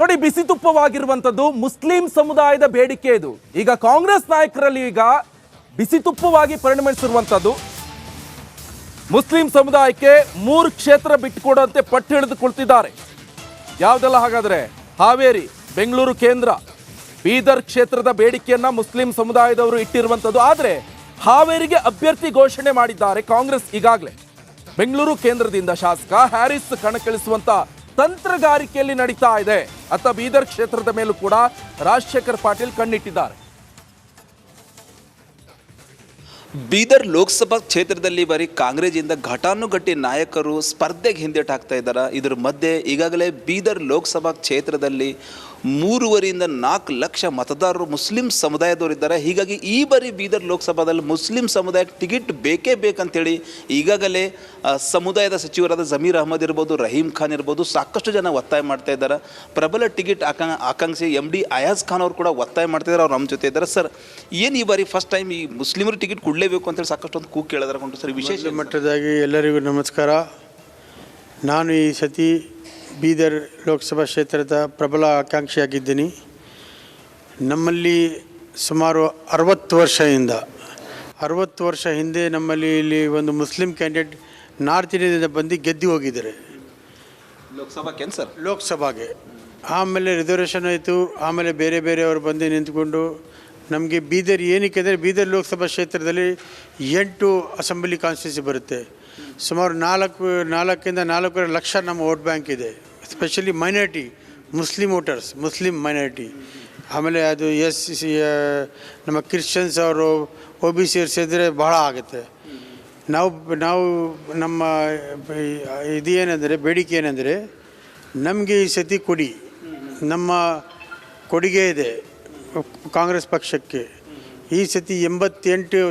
ನೋಡಿ, ಬಿಸಿ ತುಪ್ಪವಾಗಿರುವಂಥದ್ದು ಮುಸ್ಲಿಂ ಸಮುದಾಯದ ಬೇಡಿಕೆ ಇದು. ಈಗ ಕಾಂಗ್ರೆಸ್ ನಾಯಕರಲ್ಲಿ ಈಗ ಬಿಸಿ ತುಪ್ಪವಾಗಿ ಪರಿಣಮಿಸಿರುವಂಥದ್ದು ಮುಸ್ಲಿಂ ಸಮುದಾಯಕ್ಕೆ 3 ಕ್ಷೇತ್ರ ಬಿಟ್ಟುಕೊಡುವಂತೆ ಪಟ್ಟು ಹಿಡಿದುಕೊಳ್ತಿದ್ದಾರೆ. ಯಾವುದೆಲ್ಲ ಹಾಗಾದ್ರೆ? ಹಾವೇರಿ, ಬೆಂಗಳೂರು ಕೇಂದ್ರ, ಬೀದರ್ ಕ್ಷೇತ್ರದ ಬೇಡಿಕೆಯನ್ನ ಮುಸ್ಲಿಂ ಸಮುದಾಯದವರು ಇಟ್ಟಿರುವಂಥದ್ದು. ಆದರೆ ಹಾವೇರಿಗೆ ಅಭ್ಯರ್ಥಿ ಘೋಷಣೆ ಮಾಡಿದ್ದಾರೆ ಕಾಂಗ್ರೆಸ್ ಈಗಾಗಲೇ. ಬೆಂಗಳೂರು ಕೇಂದ್ರದಿಂದ ಶಾಸಕ ಹ್ಯಾರಿಸ್ ಕಣಕ್ಕಿಳಿಸುವಂತ ತಂತ್ರಗಾರಿಕೆಯಲ್ಲಿ ನಡೀತಾ ಇದೆ. ಅತ್ತ ಬೀದರ್ ಕ್ಷೇತ್ರದ ಮೇಲೂ ಕೂಡ ರಾಜಶೇಖರ್ ಪಾಟೀಲ್ ಕಣ್ಣಿಟ್ಟಿದ್ದಾರೆ. ಬೀದರ್ ಲೋಕಸಭಾ ಕ್ಷೇತ್ರದಲ್ಲಿ ಬರೀ ಕಾಂಗ್ರೆಸ್ಸಿಂದ ಘಟಾನುಘಟಿ ನಾಯಕರು ಸ್ಪರ್ಧೆಗೆ ಹಿಂದೇಟು ಹಾಕ್ತಾ ಇದ್ದಾರೆ. ಇದರ ಮಧ್ಯೆ ಈಗಾಗಲೇ ಬೀದರ್ ಲೋಕಸಭಾ ಕ್ಷೇತ್ರದಲ್ಲಿ 3.5 ರಿಂದ 4 ಲಕ್ಷ ಮತದಾರರು ಮುಸ್ಲಿಂ ಸಮುದಾಯದವರಿದ್ದಾರೆ. ಹೀಗಾಗಿ ಈ ಬಾರಿ ಬೀದರ್ ಲೋಕಸಭಾದಲ್ಲಿ ಮುಸ್ಲಿಂ ಸಮುದಾಯಕ್ಕೆ ಟಿಕೆಟ್ ಬೇಕೇ ಬೇಕಂತೇಳಿ ಈಗಾಗಲೇ ಸಮುದಾಯದ ಸಚಿವರಾದ ಜಮೀರ್ ಅಹಮದ್ ಇರ್ಬೋದು, ರಹೀಂ ಖಾನ್ ಇರ್ಬೋದು, ಸಾಕಷ್ಟು ಜನ ಒತ್ತಾಯ ಮಾಡ್ತಾ ಇದ್ದಾರೆ. ಪ್ರಬಲ ಟಿಕೆಟ್ ಆಕಾಂಕ್ಷಿ MD ಅಯಾಜ್ ಖಾನ್ ಅವರು ಕೂಡ ಒತ್ತಾಯ ಮಾಡ್ತಾ ಇದ್ದಾರೆ. ಅವ್ರು ನಮ್ಮ ಜೊತೆ ಇದ್ದಾರೆ. ಸರ್, ಏನು ಈ ಬಾರಿ ಫಸ್ಟ್ ಟೈಮ್ ಈ ಮುಸ್ಲಿಮರು ಟಿಕೆಟ್ ಕೊಡಲೇಬೇಕು ಅಂತೇಳಿ ಸಾಕಷ್ಟು ಒಂದು ಕೂಗು ಕೇಳಿದಾರೆ ಕೊಂಡು ಸರ್, ವಿಶೇಷ ಮಟ್ಟದಾಗಿ ಎಲ್ಲರಿಗೂ ನಮಸ್ಕಾರ. ನಾನು ಈ ಸತಿ ಬೀದರ್ ಲೋಕಸಭಾ ಕ್ಷೇತ್ರದ ಪ್ರಬಲ ಆಕಾಂಕ್ಷಿಯಾಗಿದ್ದೀನಿ. ನಮ್ಮಲ್ಲಿ ಸುಮಾರು 60 ವರ್ಷ ಹಿಂದೆ ನಮ್ಮಲ್ಲಿ ಇಲ್ಲಿ ಒಂದು ಮುಸ್ಲಿಂ ಕ್ಯಾಂಡಿಡೇಟ್ ನಾರ್ತ್ ಇಂಡಿಯಾದಿಂದ ಬಂದು ಗೆದ್ದು ಹೋಗಿದ್ದಾರೆ ಲೋಕಸಭಾಗೆ. ಆಮೇಲೆ ರಿಸರ್ವೇಷನ್ ಆಯಿತು. ಆಮೇಲೆ ಬೇರೆಯವರು ಬಂದು ನಿಂತ್ಕೊಂಡು ನಮಗೆ ಬೀದರ್ ಏನಕ್ಕೆ ಅಂದರೆ ಬೀದರ್ ಲೋಕಸಭಾ ಕ್ಷೇತ್ರದಲ್ಲಿ 8 ಅಸೆಂಬ್ಲಿ ಕಾನ್ಸ್ಟಿಟ್ಯೂನ್ಸಿ ಬರುತ್ತೆ. ಸುಮಾರು 4 ರಿಂದ 4.5 ಲಕ್ಷ ನಮ್ಮ ವೋಟ್ ಬ್ಯಾಂಕ್ ಇದೆ. Especially minority Muslim voters, Muslim minority. ಆಮೇಲೆ ಅದು ನಮ್ಮ ಕ್ರಿಶ್ಚಿಯನ್ಸ್ ಅವರು OBC ಸೇರಿದ್ರೆ ಬಹಳ ಆಗುತ್ತೆ. ನಾವು ನಮ್ಮ ಇದೇನೆಂದರೆ ಬೇಡಿಕೆ ಏನೆಂದರೆ ನಮಗೆ ಈ ಸತಿ ಕೊಡಿ, ನಮ್ಮ ಕೊಡುಗೆ ಇದೆ ಕಾಂಗ್ರೆಸ್ ಪಕ್ಷಕ್ಕೆ. ಈ ಸತಿ 88